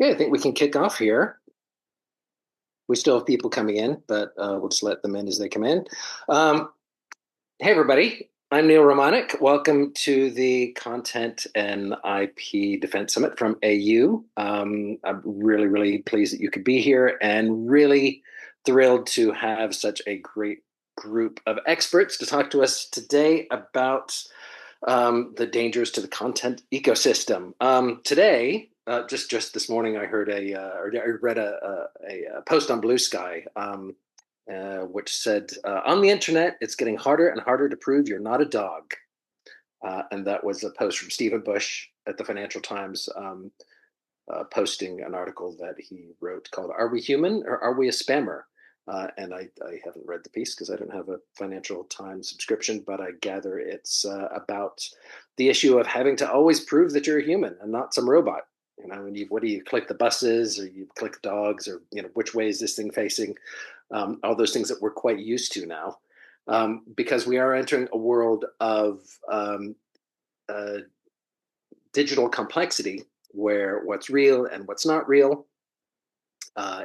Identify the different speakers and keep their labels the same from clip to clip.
Speaker 1: Okay, I think we can kick off here. We still have people coming in, but we'll just let them in as they come in. Um, hey, everybody. I'm Neil Romanik. Welcome to the Content and IP Defense Summit from AU. I'm really, really pleased that you could be here and really thrilled to have such a great group of experts to talk to us today about the dangers to the content ecosystem. Today, just this morning, I heard or I read a post on Blue Sky, which said, "On the internet, it's getting harder and harder to prove you're not a dog." And that was a post from Stephen Bush at the Financial Times, posting an article that he wrote called "Are We Human or Are We a Spammer?" And I haven't read the piece because I don't have a Financial Times subscription, but I gather it's about the issue of having to always prove that you're a human and not some robot. You know, when what do you click the buses or you click dogs or, which way is this thing facing? All those things that we're quite used to now, because we are entering a world of uh, digital complexity where what's real and what's not real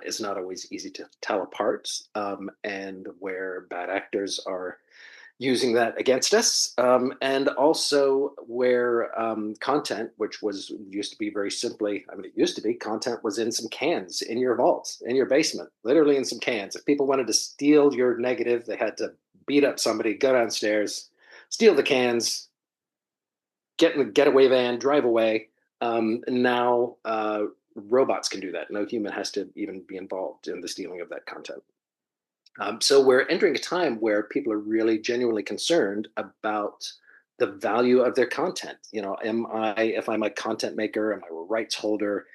Speaker 1: is not always easy to tell apart, and where bad actors are using that against us, and also where content, which was used to be very simply, I mean, it used to be content was in some cans in your vault, in your basement, literally in some cans. If people wanted to steal your negative, they had to beat up somebody, go downstairs, steal the cans, get in the getaway van, drive away. Now robots can do that. No human has to even be involved in the stealing of that content. So we're entering a time where people are really genuinely concerned about the value of their content. If I'm a content maker, am I a rights holder?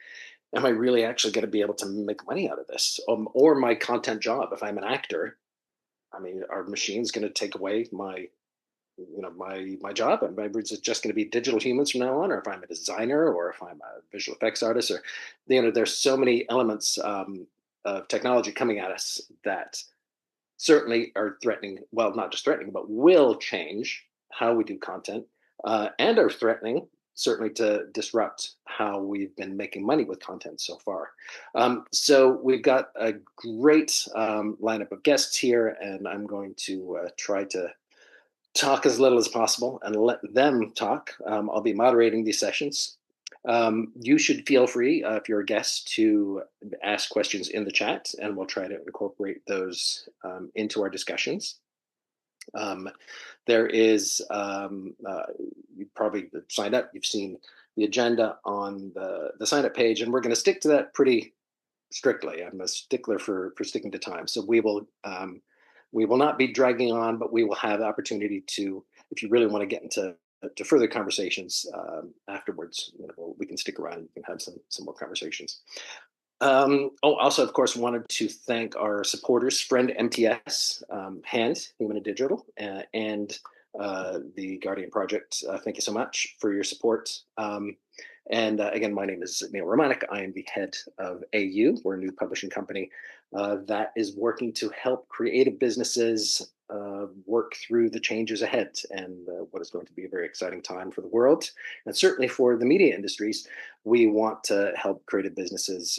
Speaker 1: Am I really actually going to be able to make money out of this? Or my content job, if I'm an actor, I mean, are machines going to take away my job? And is it just going to be digital humans from now on? Or if I'm a designer, or if I'm a visual effects artist, or there's so many elements of technology coming at us that certainly are threatening, well, not just threatening, but will change how we do content, and are threatening certainly to disrupt how we've been making money with content so far. So we've got a great lineup of guests here, and I'm going to try to talk as little as possible and let them talk. I'll be moderating these sessions. You should feel free, if you're a guest, to ask questions in the chat, and we'll try to incorporate those into our discussions. There is, you probably signed up, you've seen the agenda on the sign up page, and we're going to stick to that pretty strictly. I'm a stickler for sticking to time. So we will not be dragging on, but we will have the opportunity to, if you really want to get into further conversations afterwards, we can stick around and we can have some more conversations. Also, of course, wanted to thank our supporters, Friend MTS, Hand, Human and Digital, and the Guardian Project. Thank you so much for your support. And again, my name is Neil Romanik. I am the head of AU. We're a new publishing company that is working to help creative businesses work through the changes ahead, and what is going to be a very exciting time for the world. And certainly for the media industries, we want to help creative businesses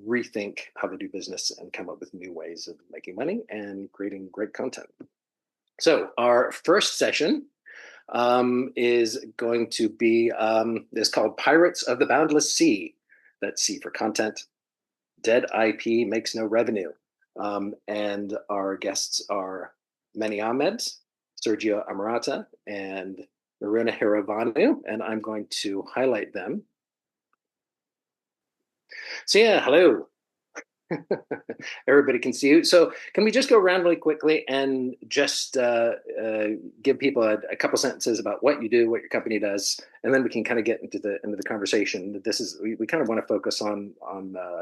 Speaker 1: rethink how they do business and come up with new ways of making money and creating great content. So our first session is going to be is called Pirates of the Boundless Sea. That's C for content. Dead IP makes no revenue. And our guests are Many Ahmed, Sergio Amorata, and Maruna Hiravanu, and I'm going to highlight them. So yeah, hello. Everybody can see you. So can we just go around really quickly and just give people a couple sentences about what you do, what your company does, and then we can kind of get into the conversation. We kind of want to focus on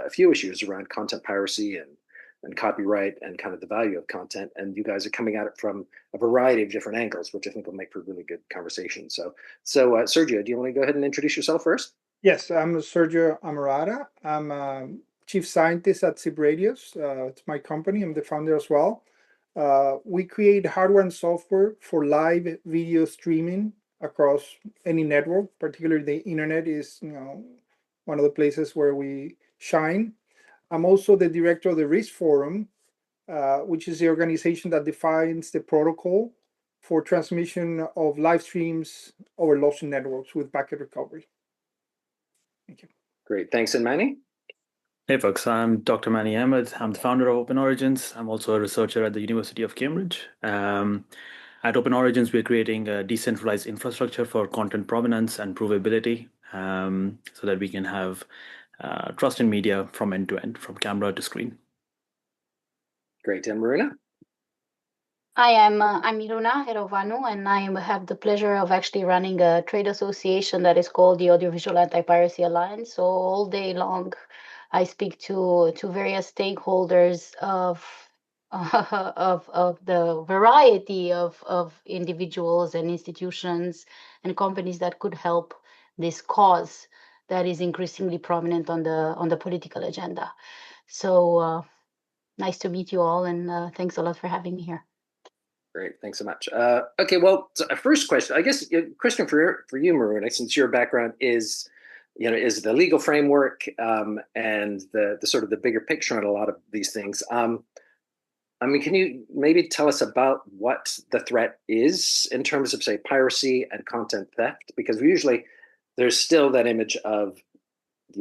Speaker 1: a few issues around content piracy and copyright and kind of the value of content. And you guys are coming at it from a variety of different angles, which I think will make for a really good conversation. So Sergio, do you want to go ahead and introduce yourself first?
Speaker 2: Yes, I'm Sergio Amorata. I'm chief scientist at Zip Radios. It's my company. I'm the founder as well. We create hardware and software for live video streaming across any network. Particularly, the internet is one of the places where we shine. I'm also the director of the Risk Forum, which is the organization that defines the protocol for transmission of live streams over local networks with packet recovery. Thank you.
Speaker 1: Great. Thanks. And Manny?
Speaker 3: Hey folks, I'm Dr. Mani Ahmed. I'm the founder of Open Origins. I'm also a researcher at the University of Cambridge. At Open Origins, we're creating a decentralized infrastructure for content provenance and provability so that we can have trust in media from end to end, from camera to screen.
Speaker 1: Great. And Marina?
Speaker 4: Hi, I'm Miruna, head of ANU, and I have the pleasure of actually running a trade association that is called the Audiovisual Anti-Piracy Alliance. So all day long, I speak to various stakeholders of the variety of individuals and institutions and companies that could help this cause that is increasingly prominent on the political agenda. So nice to meet you all, and thanks a lot for having me here.
Speaker 1: Great, thanks so much. Okay, well, so first question, I guess, question for you, Maruna, since your background is, is the legal framework and the sort of the bigger picture on a lot of these things. I mean, can you maybe tell us about what the threat is in terms of, say, piracy and content theft? Because usually there's still that image of,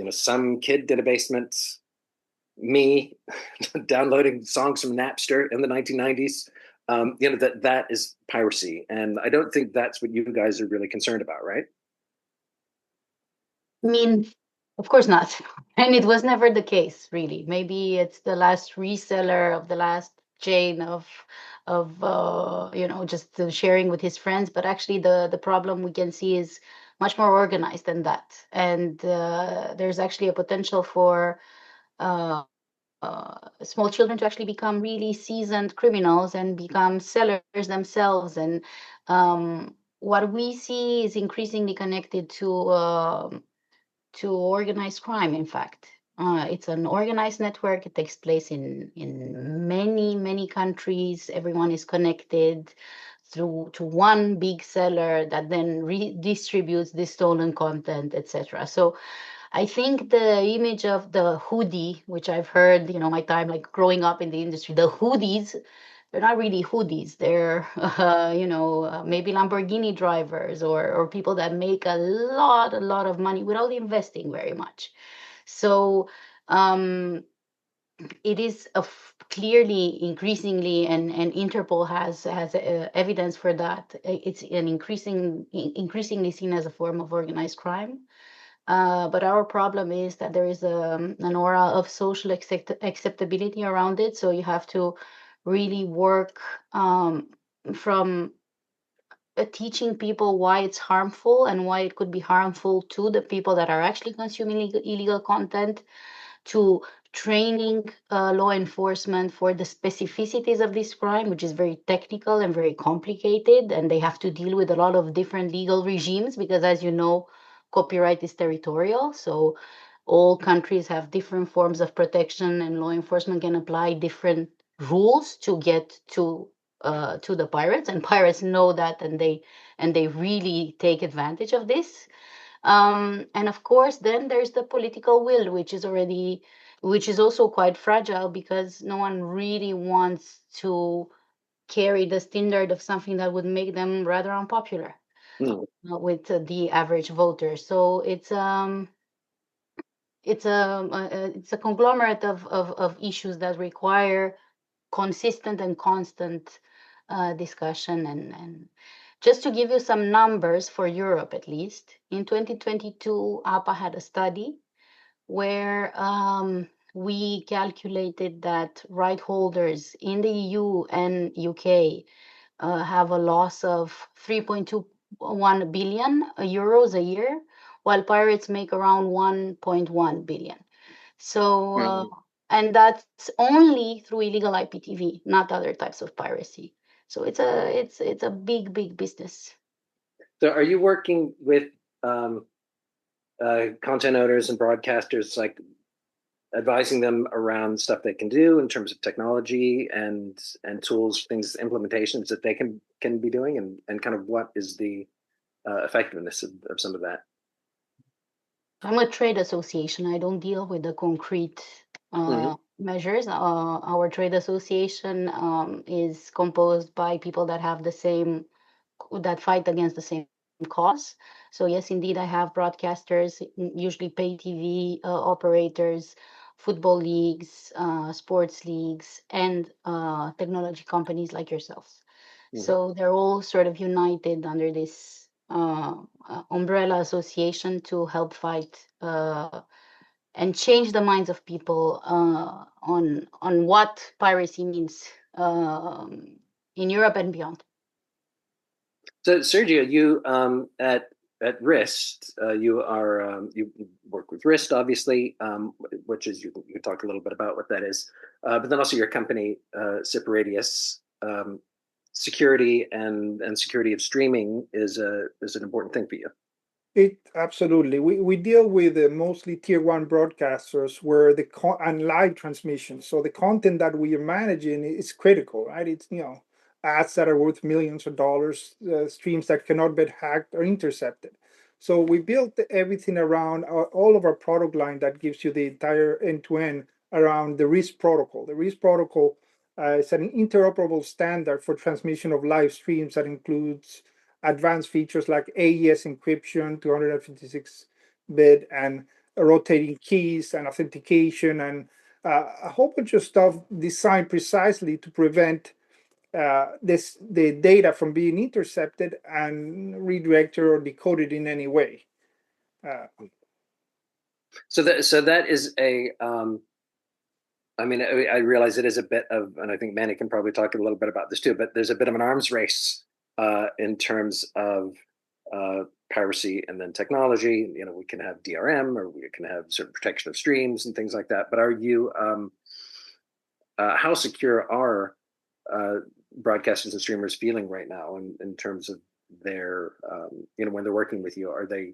Speaker 1: some kid in a basement, me downloading songs from Napster in the 1990s. That is piracy, and I don't think that's what you guys are really concerned about, right?
Speaker 4: I mean, of course not, and it was never the case, really. Maybe it's the last reseller of the last chain of just sharing with his friends, but actually the problem we can see is much more organized than that, and there's actually a potential for small children to actually become really seasoned criminals and become sellers themselves. And what we see is increasingly connected to organized crime. In fact, it's an organized network. It takes place in many countries. Everyone is connected to one big seller that then redistributes the stolen content, etc. So I think the image of the hoodie, which I've heard, my time like growing up in the industry, the hoodies, they're not really hoodies. They're, maybe Lamborghini drivers or people that make a lot of money without investing very much. So it is clearly increasingly, and Interpol has evidence for that. It's increasingly seen as a form of organized crime. But our problem is that there is an aura of social acceptability around it. So you have to really work from teaching people why it's harmful and why it could be harmful to the people that are actually consuming illegal content, to training law enforcement for the specificities of this crime, which is very technical and very complicated, and they have to deal with a lot of different legal regimes because, as you know, copyright is territorial. So all countries have different forms of protection, and law enforcement can apply different rules to get to the pirates, and pirates know that, and they really take advantage of this. And of course, then there's the political will, which is also quite fragile because no one really wants to carry the standard of something that would make them rather unpopular with the average voter. So it's a conglomerate of issues that require consistent and constant discussion. And just to give you some numbers for Europe, at least, in 2022, APA had a study where we calculated that right holders in the EU and UK have a loss of 3.21 billion euros a year, while pirates make around 1.1 billion. So, and that's only through illegal IPTV, not other types of piracy. So it's a big business.
Speaker 1: So are you working with content owners and broadcasters, like advising them around stuff they can do in terms of technology and tools, things, implementations that they can be doing, and kind of what is the effectiveness of some of that?
Speaker 4: I'm a trade association. I don't deal with the concrete measures. Our trade association is composed by people that have that fight against the same cause. So yes, indeed, I have broadcasters, usually pay TV operators, football leagues, sports leagues, and technology companies like yourselves. So they're all sort of united under this umbrella association to help fight and change the minds of people on what piracy means in Europe and beyond.
Speaker 1: So, Sergio, you at Wrist, you work with Wrist, obviously, which is you talk a little bit about what that is, but then also your company, Cypradius, security and security of streaming is an important thing for you.
Speaker 2: It absolutely. We deal with mostly tier one broadcasters where and live transmissions. So the content that we are managing is critical, right? It's ads that are worth millions of dollars, streams that cannot be hacked or intercepted. So we built everything around all of our product line that gives you the entire end-to-end around the RISC protocol. The RISC protocol is an interoperable standard for transmission of live streams that includes advanced features like AES encryption, 256-bit, and rotating keys and authentication, and a whole bunch of stuff designed precisely to prevent the data from being intercepted and redirected or decoded in any way.
Speaker 1: So that is a. I mean, I realize it is a bit of, and I think Manny can probably talk a little bit about this too. But there's a bit of an arms race in terms of piracy and then technology. We can have DRM or we can have certain protection of streams and things like that. But are you, how secure are broadcasters and streamers feeling right now in terms of their, when they're working with you? Are they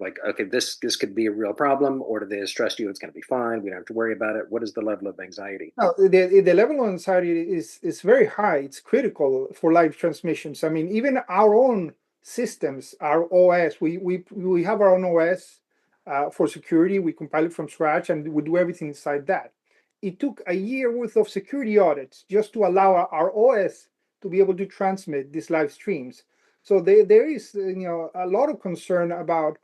Speaker 1: like, okay, this could be a real problem, or do they just trust you? It's going to be fine. We don't have to worry about it. What is the level of anxiety?
Speaker 2: No, the level of anxiety is very high. It's critical for live transmissions. I mean, even our own systems, our OS, we have our own OS for security. We compile it from scratch and we do everything inside that. It took a year worth of security audits just to allow our OS to be able to transmit these live streams. So there is a lot of concern about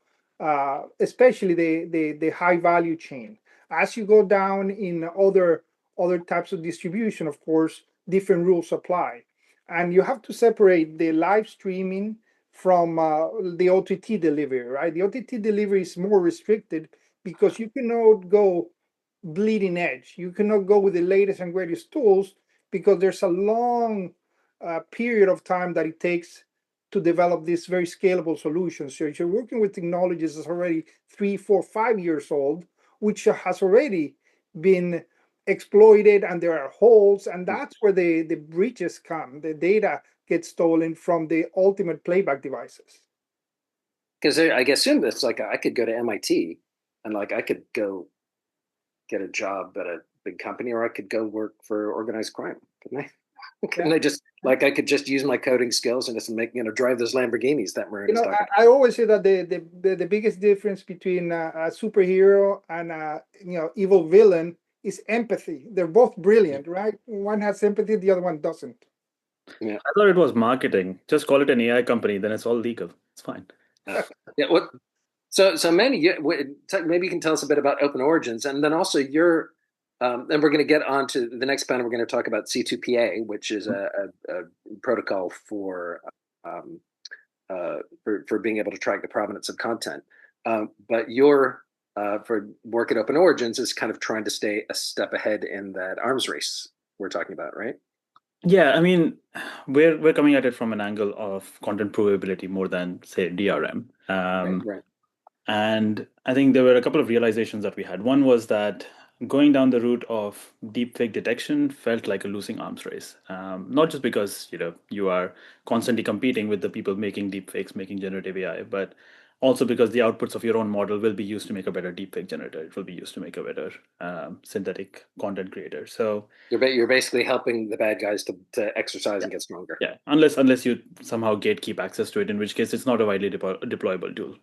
Speaker 2: especially the high value chain. As you go down in other types of distribution, of course, different rules apply. And you have to separate the live streaming from the OTT delivery, right? The OTT delivery is more restricted because you cannot go bleeding edge. You cannot go with the latest and greatest tools because there's a long period of time that it takes to develop these very scalable solutions. So if you're working with technologies that's already 3, 4, 5 years old, which has already been exploited and there are holes, and that's where the breaches come. The data gets stolen from the ultimate playback devices.
Speaker 1: Because I assume it's like I could go to MIT and like I could go get a job at a big company, or I could go work for organized crime, couldn't I? Couldn't I just like I could just use my coding skills and just make drive those Lamborghinis that Marin is talking about.
Speaker 2: I always say that the biggest difference between a superhero and a evil villain is empathy. They're both brilliant, right? One has empathy, the other one doesn't.
Speaker 3: Yeah, I thought it was marketing. Just call it an AI company, then it's all legal. It's fine.
Speaker 1: Yeah. What? So Manny, maybe you can tell us a bit about Open Origins, and then also your. And we're going to get on to the next panel. We're going to talk about C2PA, which is a protocol for being able to track the provenance of content. But your for work at Open Origins is kind of trying to stay a step ahead in that arms race we're talking about, right?
Speaker 3: Yeah, I mean, we're coming at it from an angle of content provability more than say DRM.
Speaker 1: Right.
Speaker 3: And I think there were a couple of realizations that we had. One was that going down the route of deepfake detection felt like a losing arms race. Not just because you are constantly competing with the people making deepfakes, making generative AI, but also because the outputs of your own model will be used to make a better deepfake generator. It will be used to make a better synthetic content creator. So
Speaker 1: you're basically helping the bad guys to exercise and get stronger.
Speaker 3: Yeah, unless you somehow gatekeep access to it, in which case it's not a widely deployable tool.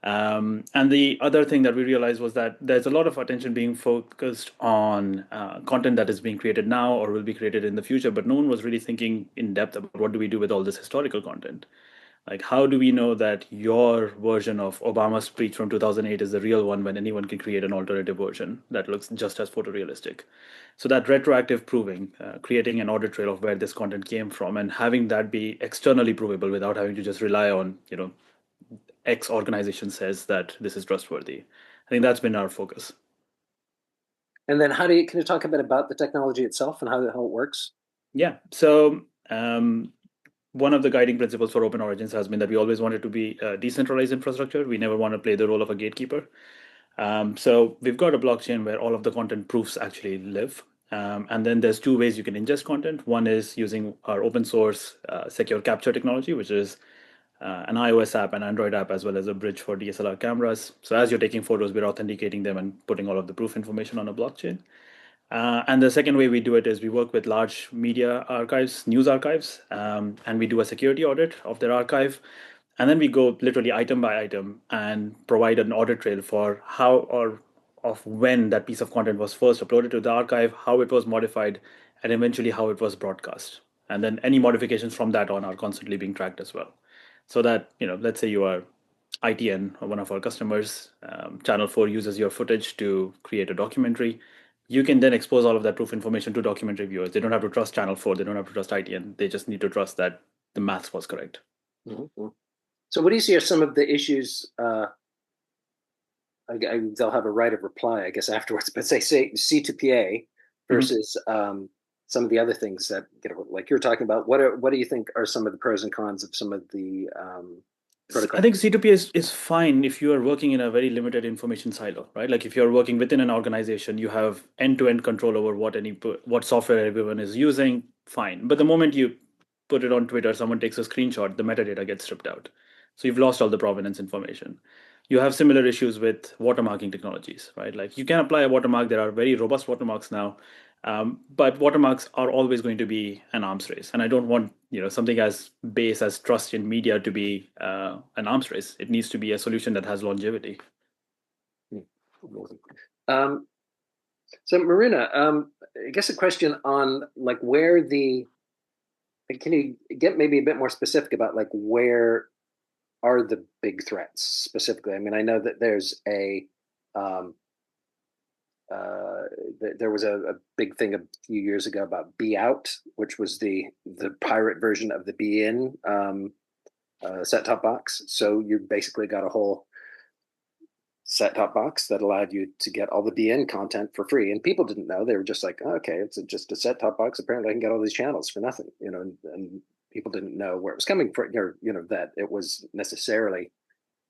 Speaker 3: And the other thing that we realized was that there's a lot of attention being focused on content that is being created now or will be created in the future, but no one was really thinking in depth about what do we do with all this historical content. Like, how do we know that your version of Obama's speech from 2008 is the real one when anyone can create an alternative version that looks just as photorealistic? So that retroactive proving, creating an audit trail of where this content came from, and having that be externally provable without having to just rely on, X organization says that this is trustworthy. I think that's been our focus.
Speaker 1: And then can you talk a bit about the technology itself and how it works?
Speaker 3: Yeah. So one of the guiding principles for Open Origins has been that we always wanted to be a decentralized infrastructure. We never want to play the role of a gatekeeper. So we've got a blockchain where all of the content proofs actually live. And then there's two ways you can ingest content. One is using our open source secure capture technology, which is an iOS app, an Android app, as well as a bridge for DSLR cameras. So as you're taking photos, we're authenticating them and putting all of the proof information on a blockchain. And the second way we do it is we work with large media archives, news archives, and we do a security audit of their archive. And then we go literally item by item and provide an audit trail for how or of when that piece of content was first uploaded to the archive, how it was modified, and eventually how it was broadcast. And then any modifications from that on are constantly being tracked as well. So that, let's say you are ITN, or one of our customers, Channel 4 uses your footage to create a documentary. You can then expose all of that proof information to documentary viewers. They don't have to trust Channel 4, they don't have to trust ITN. They just need to trust that the math was correct.
Speaker 1: Mm-hmm. So what do you see are some of the issues? They'll have a right of reply, I guess, afterwards, but say C2PA versus some of the other things that, like you're talking about. What do you think are some of the pros and cons of some of the protocols?
Speaker 3: I think C2PA is fine if you are working in a very limited information silo, right? Like if you're working within an organization, you have end-to-end control over what software everyone is using, fine. But the moment you put it on Twitter, someone takes a screenshot, the metadata gets stripped out. So you've lost all the provenance information. You have similar issues with watermarking technologies, right? Like you can apply a watermark. There are very robust watermarks now, but watermarks are always going to be an arms race. And I don't want something as base as trust in media to be an arms race. It needs to be a solution that has longevity.
Speaker 1: So Marina, I guess a question on like where can you get maybe a bit more specific about like where are the big threats specifically? I mean, I know that there's there was a big thing a few years ago about Be Out, which was the pirate version of the Be In set-top box. So you basically got a whole set-top box that allowed you to get all the Be In content for free, and people didn't know. They were just like, oh, okay, it's just a set-top box. Apparently, I can get all these channels for nothing, and people didn't know where it was coming from, or that it was necessarily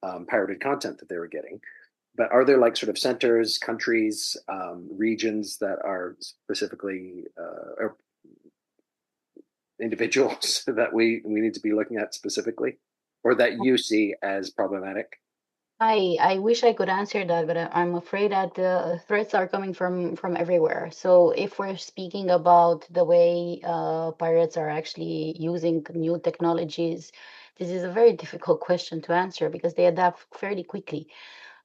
Speaker 1: pirated content that they were getting. But are there like sort of centers, countries, regions that are specifically or individuals that we need to be looking at specifically, or that you see as problematic?
Speaker 4: I wish I could answer that, but I'm afraid that the threats are coming from everywhere. So if we're speaking about the way pirates are actually using new technologies, this is a very difficult question to answer because they adapt fairly quickly.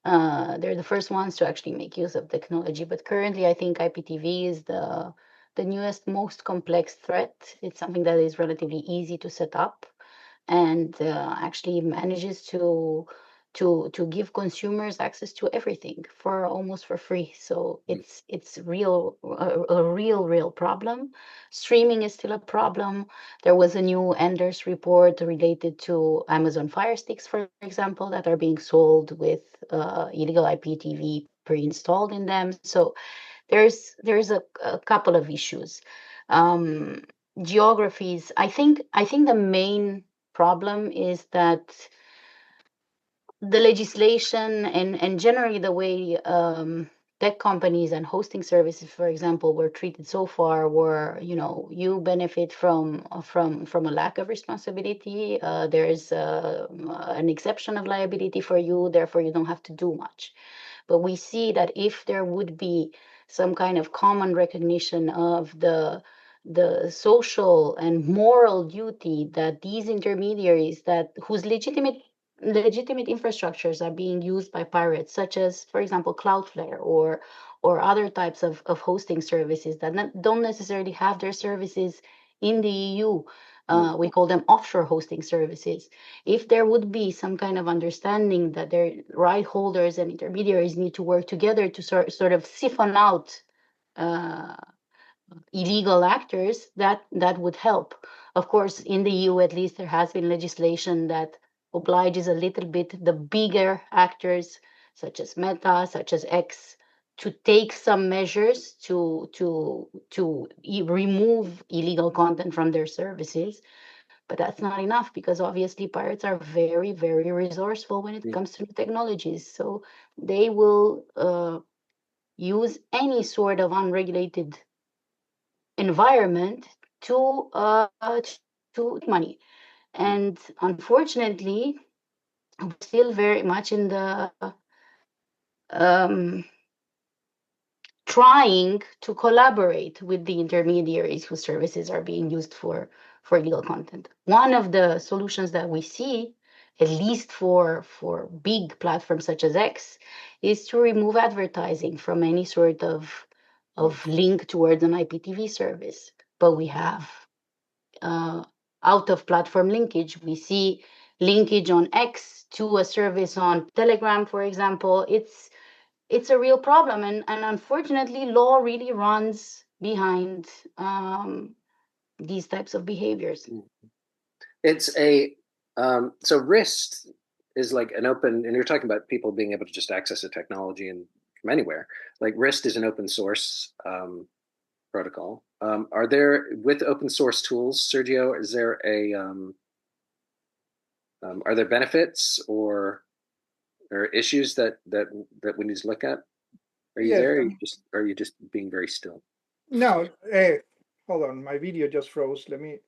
Speaker 4: They're the first ones to actually make use of technology. But currently, I think IPTV is the newest, most complex threat. It's something that is relatively easy to set up and actually manages to give consumers access to everything for almost for free. So it's a real problem. Streaming is still a problem. There was a new Enders report related to Amazon Fire Sticks, for example, that are being sold with illegal IPTV pre-installed in them. So there's a couple of issues. Geographies. I think the main problem is that the legislation and generally the way tech companies and hosting services, for example, were treated so far were, you benefit from a lack of responsibility. There is an exception of liability for you, therefore you don't have to do much. But we see that if there would be some kind of common recognition of the social and moral duty that these intermediaries whose legitimate legitimate infrastructures are being used by pirates, such as, for example, Cloudflare or other types of hosting services that don't necessarily have their services in the EU. We call them offshore hosting services. If there would be some kind of understanding that their right holders and intermediaries need to work together to sort of siphon out illegal actors, that would help. Of course, in the EU, at least, there has been legislation that obliges a little bit the bigger actors, such as Meta, such as X, to take some measures to remove illegal content from their services. But that's not enough, because obviously pirates are very, very resourceful when it comes to new technologies. So they will use any sort of unregulated environment to make money. And unfortunately, we're still very much in the trying to collaborate with the intermediaries whose services are being used for illegal content. One of the solutions that we see, at least for big platforms such as X, is to remove advertising from any sort of link towards an IPTV service. But we have out of platform linkage. We see linkage on X to a service on Telegram, for example. It's a real problem, and unfortunately, law really runs behind these types of behaviors.
Speaker 1: It's a so RIST is like an open, and you're talking about people being able to just access a technology and from anywhere. Like RIST is an open source protocol. Are there, with open source tools, Sergio, is there a are there benefits or issues that we need to look at? Are you there? Or are you just being very still?
Speaker 2: No, hold on, my video just froze. Let me.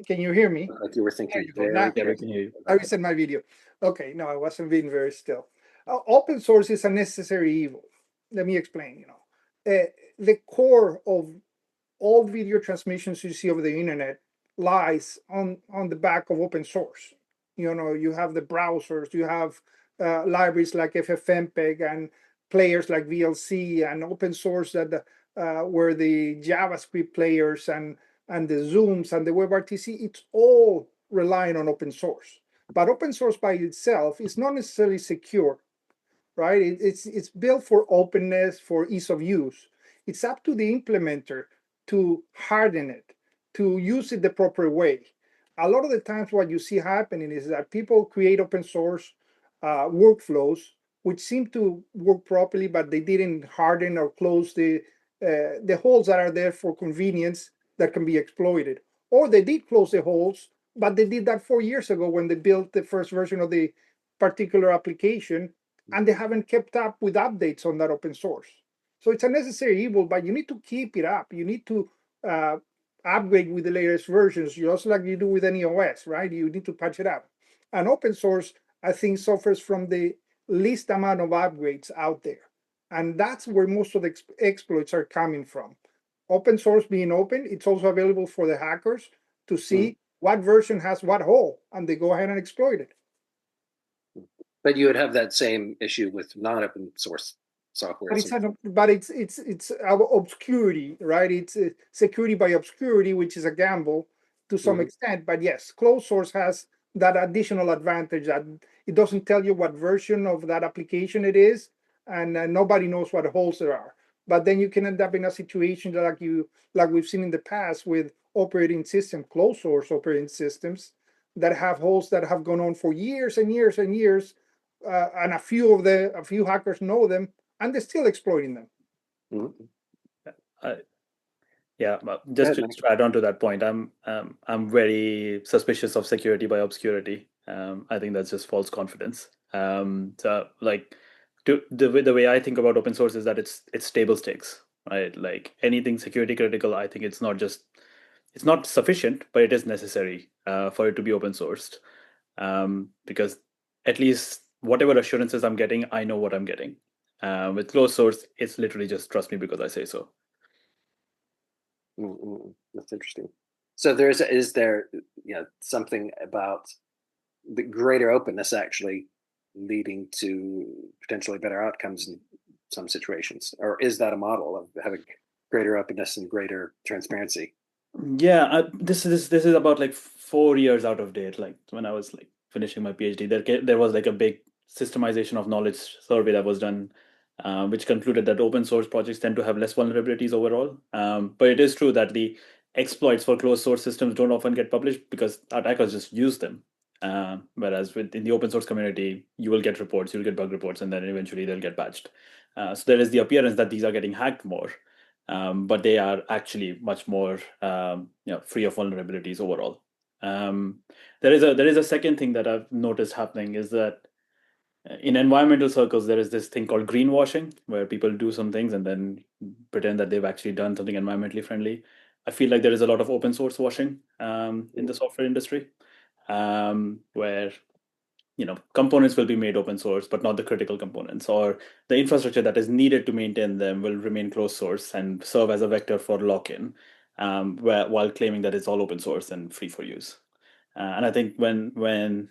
Speaker 2: Can you hear me?
Speaker 1: Like you were thinking.
Speaker 3: Yeah, we can hear you.
Speaker 2: I reset my video. Okay, no, I wasn't being very still. Open source is a necessary evil. Let me explain. The core of all video transmissions you see over the internet lies on the back of open source. You have the browsers, you have libraries like FFmpeg and players like VLC and open source that where the JavaScript players and the Zooms and the WebRTC, it's all relying on open source. But open source by itself is not necessarily secure, right? It's built for openness, for ease of use. It's up to the implementer to harden it, to use it the proper way. A lot of the times what you see happening is that people create open source workflows which seem to work properly, but they didn't harden or close the holes that are there for convenience that can be exploited. Or they did close the holes, but they did that 4 years ago when they built the first version of the particular application, and they haven't kept up with updates on that open source. So it's a necessary evil, but you need to keep it up. You need to upgrade with the latest versions, just like you do with any OS, right? You need to patch it up. And open source, I think, suffers from the least amount of upgrades out there. And that's where most of the exploits are coming from. Open source being open, it's also available for the hackers to see what version has what hole, and they go ahead and exploit it.
Speaker 1: But you would have that same issue with non-open source software.
Speaker 2: But it's obscurity, right? It's security by obscurity, which is a gamble to some extent. But yes, closed source has that additional advantage that it doesn't tell you what version of that application it is, and nobody knows what holes there are. But then you can end up in a situation like we've seen in the past with closed source operating systems that have holes that have gone on for years and years and years, and a few hackers know them, and they're still exploiting them.
Speaker 3: Yeah, just to add on to that point, I'm very suspicious of security by obscurity. I think that's just false confidence. So like, the way I think about open source is that it's table stakes, right? Like anything security critical, I think it's not sufficient, but it is necessary for it to be open sourced, because at least whatever assurances I'm getting, I know what I'm getting. With closed source, it's literally just trust me because I say so.
Speaker 1: That's interesting. So is there something about the greater openness actually leading to potentially better outcomes in some situations? Or is that a model of having greater openness and greater transparency?
Speaker 3: Yeah, this is about like 4 years out of date. Like when I was like finishing my PhD, there was like a big systemization of knowledge survey that was done, which concluded that open source projects tend to have less vulnerabilities overall. But it is true that the exploits for closed source systems don't often get published because attackers just use them. Whereas in the open source community, you will get reports, you'll get bug reports, and then eventually they'll get patched. So there is the appearance that these are getting hacked more. But they are actually much more free of vulnerabilities overall. There is a second thing that I've noticed happening is that in environmental circles there is this thing called greenwashing, where people do some things and then pretend that they've actually done something environmentally friendly. I feel like there is a lot of open source washing in the software industry, where components will be made open source, but not the critical components, or the infrastructure that is needed to maintain them will remain closed source and serve as a vector for lock-in, while claiming that it's all open source and free for use. And I think when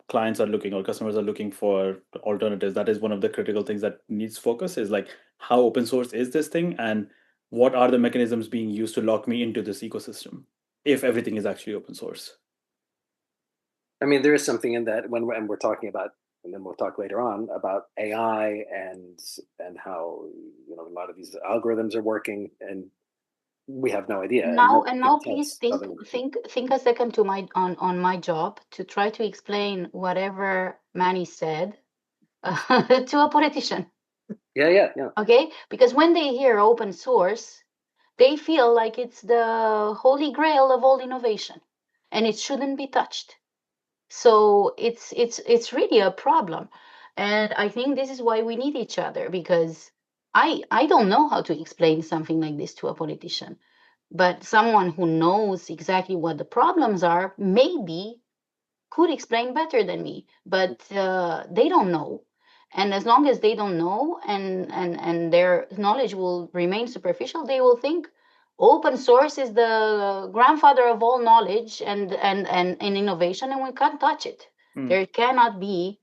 Speaker 3: clients are looking or customers are looking for alternatives, that is one of the critical things that needs focus, is like, how open source is this thing, and what are the mechanisms being used to lock me into this ecosystem if everything is actually open source.
Speaker 1: I mean, there is something in that when we're talking about, and then we'll talk later on about AI and how a lot of these algorithms are working, and we have no idea.
Speaker 4: Now, please think a second to on my job to try to explain whatever Manny said to a politician.
Speaker 1: Yeah.
Speaker 4: Okay, because when they hear open source, they feel like it's the holy grail of all innovation, and it shouldn't be touched. So it's really a problem, and I think this is why we need each other, because I don't know how to explain something like this to a politician, but someone who knows exactly what the problems are maybe could explain better than me, but they don't know. And as long as they don't know, and their knowledge will remain superficial, they will think open source is the grandfather of all knowledge and innovation, and we can't touch it. There cannot be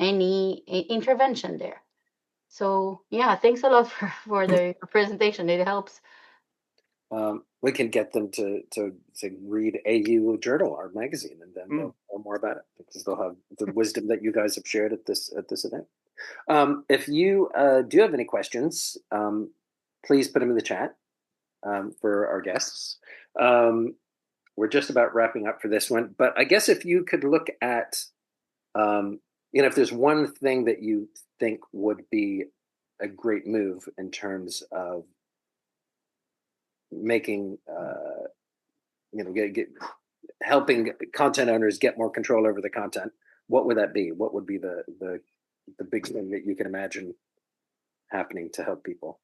Speaker 4: any intervention there. So yeah, thanks a lot for the presentation. It helps.
Speaker 1: We can get them to read AU Journal, our magazine, and then they'll know more about it, because they'll have the wisdom that you guys have shared at this event. If you do have any questions, please put them in the chat for our guests. We're just about wrapping up for this one, but I guess if you could look at, if there's one thing that you think would be a great move in terms of making, helping content owners get more control over the content, what would that be? What would be the big thing that you can imagine happening to help people?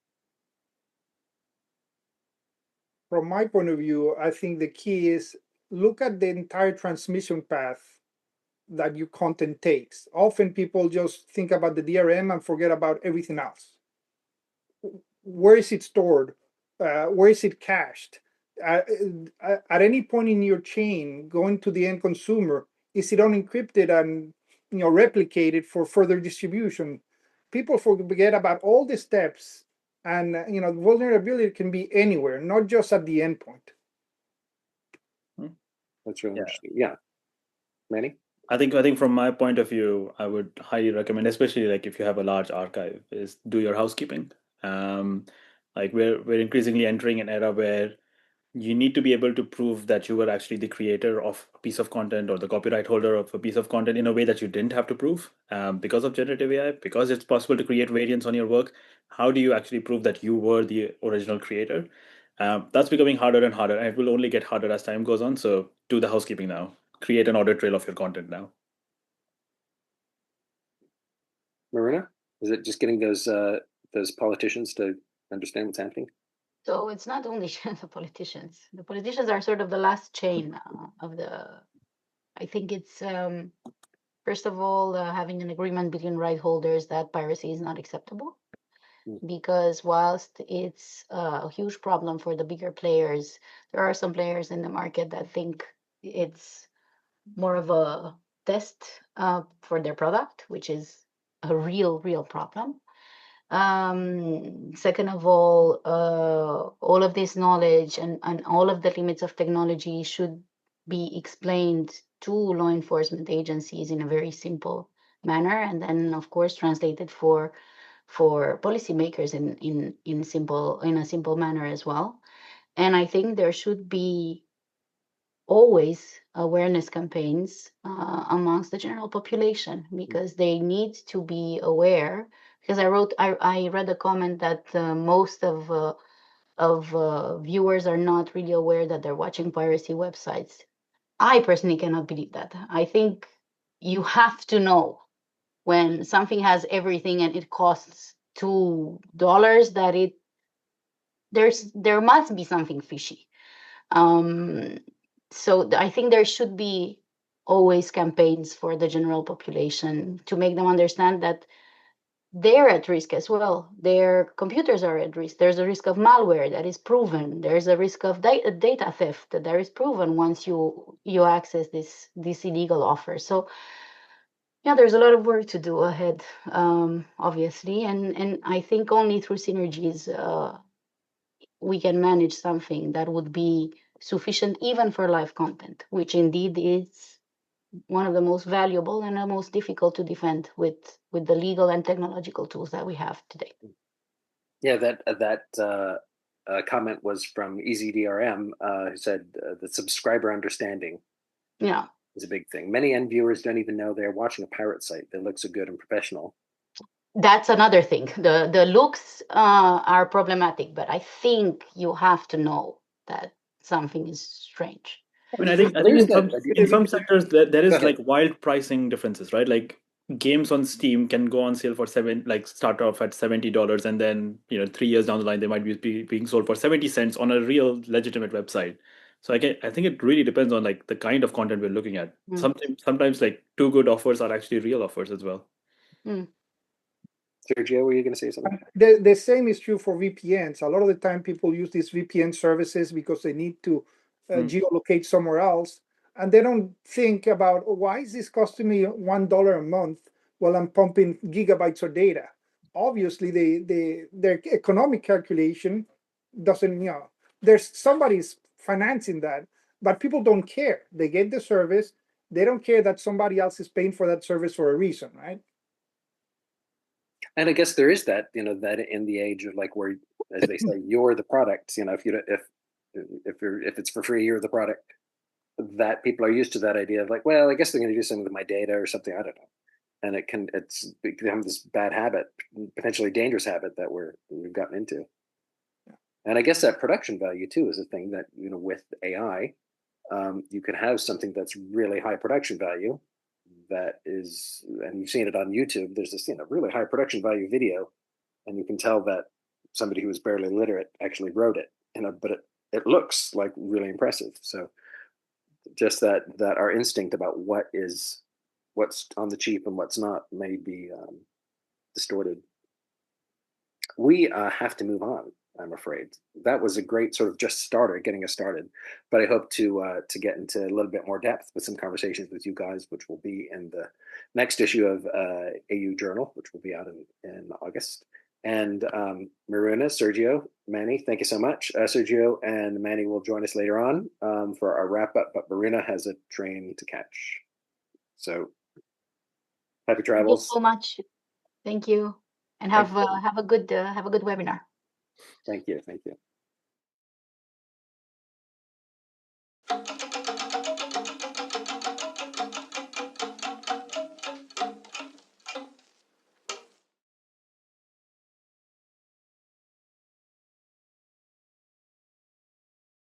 Speaker 2: From my point of view, I think the key is look at the entire transmission path that your content takes. Often people just think about the DRM and forget about everything else. Where is it stored? Where is it cached? At any point in your chain, going to the end consumer, is it unencrypted and replicated for further distribution? People forget about all the steps, and vulnerability can be anywhere, not just at the endpoint.
Speaker 1: That's really interesting. Yeah, Manny?
Speaker 3: I think from my point of view, I would highly recommend, especially like if you have a large archive, is do your housekeeping. Like we're increasingly entering an era where you need to be able to prove that you were actually the creator of a piece of content or the copyright holder of a piece of content in a way that you didn't have to prove, because of generative AI, because it's possible to create variants on your work. How do you actually prove that you were the original creator? That's becoming harder and harder, and it will only get harder as time goes on. So do the housekeeping now. Create an audit trail of your content now.
Speaker 1: Marina, is it just getting those politicians to understand what's happening?
Speaker 4: So it's not only the politicians. The politicians are sort of the last chain of the. I think it's first of all having an agreement between right holders that piracy is not acceptable, because whilst it's a huge problem for the bigger players, there are some players in the market that think it's more of a test for their product, which is a real problem. Second of all of this knowledge and all of the limits of technology should be explained to law enforcement agencies in a very simple manner, and then of course translated for policymakers in a simple manner as well. And I think there should be always awareness campaigns amongst the general population, because they need to be aware. Because I read a comment that most of viewers are not really aware that they're watching piracy websites. I personally cannot believe that. I think you have to know when something has everything and it costs $2 that there must be something fishy. So I think there should be always campaigns for the general population to make them understand that they're at risk as well. Their computers are at risk. There's a risk of malware that is proven. There's a risk of data theft that is proven once you access this illegal offer. So yeah, there's a lot of work to do ahead, obviously, and I think only through synergies we can manage something that would be sufficient even for live content, which indeed is one of the most valuable and the most difficult to defend with the legal and technological tools that we have today.
Speaker 1: Yeah, that comment was from EasyDRM, who said the subscriber understanding is a big thing. Many end viewers don't even know they're watching a pirate site that looks so good and professional.
Speaker 4: That's another thing. The looks are problematic, but I think you have to know that something is strange.
Speaker 3: I mean, I think in some sectors there is like wild pricing differences, right? Like games on Steam can go on sale for start off at $70, and then 3 years down the line they might be being sold for 70 cents on a real legitimate website. So I think it really depends on like the kind of content we're looking at. Sometimes like too good offers are actually real offers as well.
Speaker 1: Sergio, were you going to say something?
Speaker 2: The same is true for VPNs. A lot of the time people use these VPN services because they need to geolocate somewhere else, and they don't think about, why is this costing me $1 a month while I'm pumping gigabytes of data? Obviously, their economic calculation doesn't, there's somebody's financing that, but people don't care. They get the service. They don't care that somebody else is paying for that service for a reason, right?
Speaker 1: And I guess there is that, that in the age of like where, as they say, you're the product. If it's for free, you're the product. That people are used to that idea of like, well, I guess they're going to do something with my data or something. I don't know. And it's become this bad habit, potentially dangerous habit that we've gotten into. And I guess that production value too is a thing that, with AI, you can have something that's really high production value. That is, and you've seen it on YouTube, there's this really high production value video, and you can tell that somebody who was barely literate actually wrote it, but it looks like really impressive. So just that our instinct about what's on the cheap and what's not may be distorted. We have to move on, I'm afraid. That was a great sort of just getting us started. But I hope to get into a little bit more depth with some conversations with you guys, which will be in the next issue of AU Journal, which will be out in August. And Maruna, Sergio, Manny, thank you so much. Sergio and Manny will join us later on for our wrap up, but Maruna has a train to catch. So happy travels.
Speaker 4: Thank you so much. Thank you. And have a good webinar.
Speaker 1: Thank you.